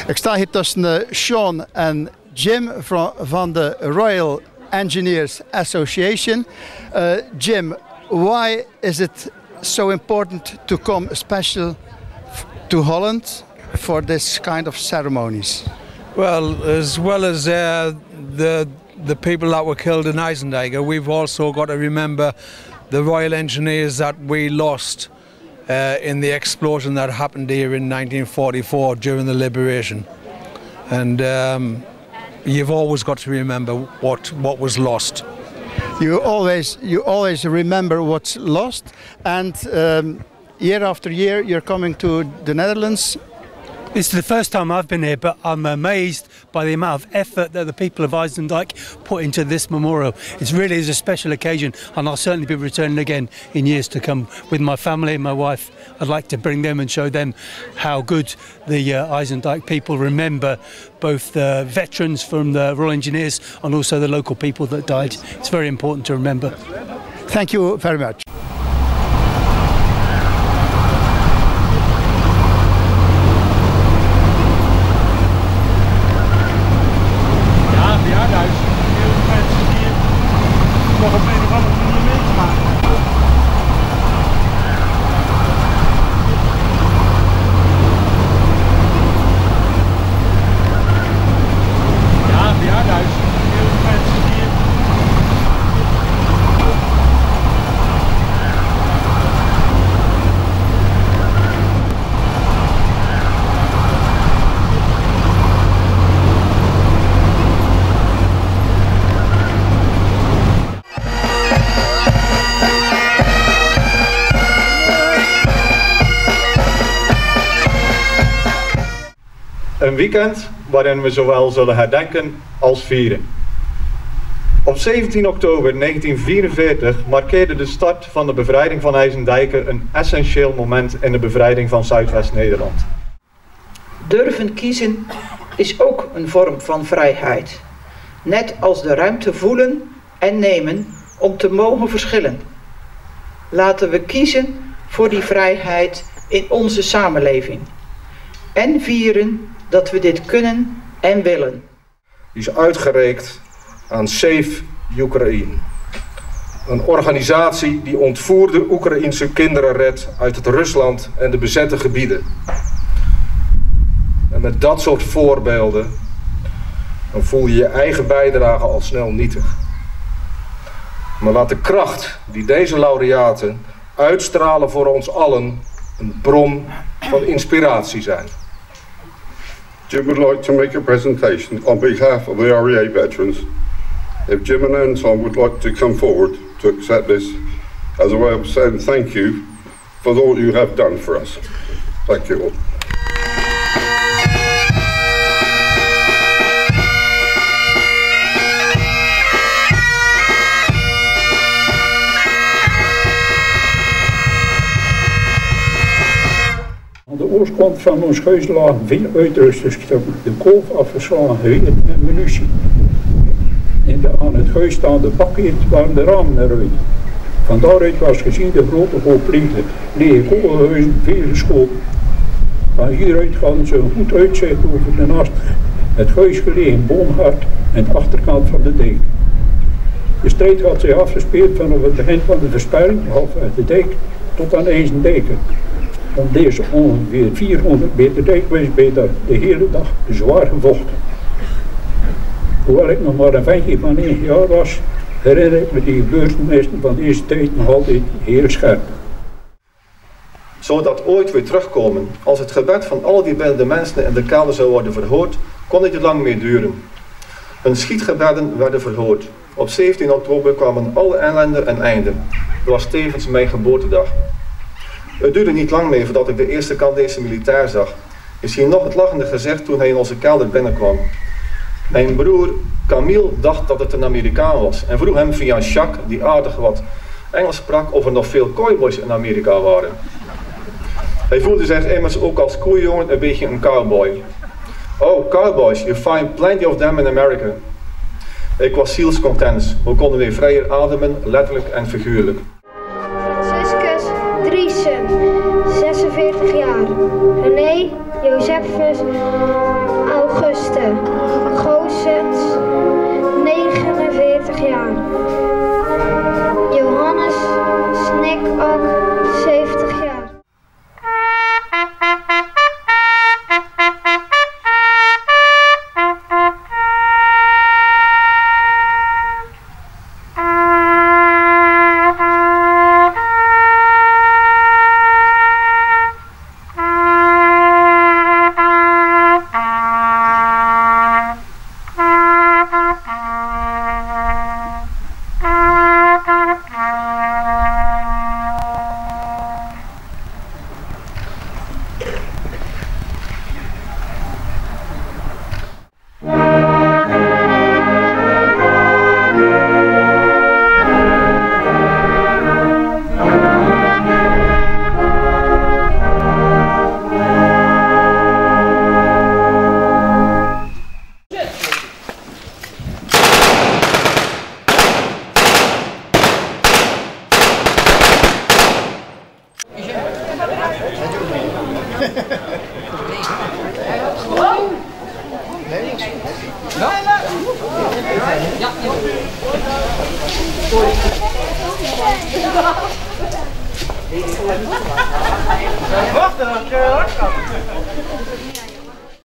Ik sta hier tussen Sean en Jim van de Royal Engineers Association. Jim, why is it so important to come special to Holland for this kind of ceremonies? Well as the people that were killed in IJsendijk, we've also got to remember the Royal Engineers that we lost in the explosion that happened here in 1944 during the liberation. And you've always got to remember what was lost. You always remember what's lost, and year after year you're coming to the Netherlands. This is the first time I've been here, but I'm amazed by the amount of effort that the people of IJsendijk put into this memorial. It really is a special occasion, and I'll certainly be returning again in years to come with my family and my wife. I'd like to bring them and show them how good the IJsendijk people remember both the veterans from the Royal Engineers and also the local people that died. It's very important to remember. Thank you very much. Een weekend waarin we zowel zullen herdenken als vieren. Op 17 oktober 1944 markeerde de start van de bevrijding van IJsendijk een essentieel moment in de bevrijding van Zuidwest-Nederland. Durven kiezen is ook een vorm van vrijheid. Net als de ruimte voelen en nemen om te mogen verschillen. Laten we kiezen voor die vrijheid in onze samenleving. En vieren dat we dit kunnen en willen. Die is uitgereikt aan Save Ukraine. Een organisatie die ontvoerde Oekraïense kinderen redt uit het Rusland en de bezette gebieden. En met dat soort voorbeelden dan voel je je eigen bijdrage al snel nietig. Maar laat de kracht die deze laureaten uitstralen voor ons allen een bron van inspiratie zijn. Jim would like to make a presentation on behalf of the REA veterans. If Jim and Anton would like to come forward to accept this as a way of saying thank you for all you have done for us. Thank you all. Aan de oostkant van ons huis lagen veel uitrustingstukken, de kolf afgeslagen heuien en munitie. In de aan het huis staande bakken waren de ramen eruit. Van daaruit was gezien de grote hoop lege kogelhuizen, veel geschoten. Van hieruit hadden ze een goed uitzicht over de naast het huis gelegen boomhard en de achterkant van de dijk. De strijd had zich afgespeeld vanaf het begin van de versperring, half uit de dijk, tot aan IJsendijk. Om deze ongeveer 400 meter dijk was bij de hele dag zwaar gevochten. Hoewel ik nog maar een ventje van 9 jaar was, herinner ik me die gebeurtenissen van deze tijd nog altijd heel scherp. Zou dat ooit weer terugkomen, als het gebed van al die biddende mensen in de kelder zou worden verhoord, kon het niet lang meer duren. Hun schietgebeden werden verhoord. Op 17 oktober kwamen alle ellende een einde. Dat was tevens mijn geboortedag. Het duurde niet lang meer voordat ik de eerste Canadese militair zag. Ik zie nog het lachende gezicht toen hij in onze kelder binnenkwam. Mijn broer Camille dacht dat het een Amerikaan was en vroeg hem via Jacques, die aardig wat Engels sprak, of er nog veel cowboys in Amerika waren. Hij voelde zich immers ook als koeijongen een beetje een cowboy. Oh, cowboys, you find plenty of them in America. Ik was zielscontent. We konden weer vrijer ademen, letterlijk en figuurlijk. Franciscus Driesen, 46 jaar. René Josephus Jooste Goossens, 49 jaar. Johannes Snek-Ak, 70 jaar. Wacht, dan kun je hard gaan.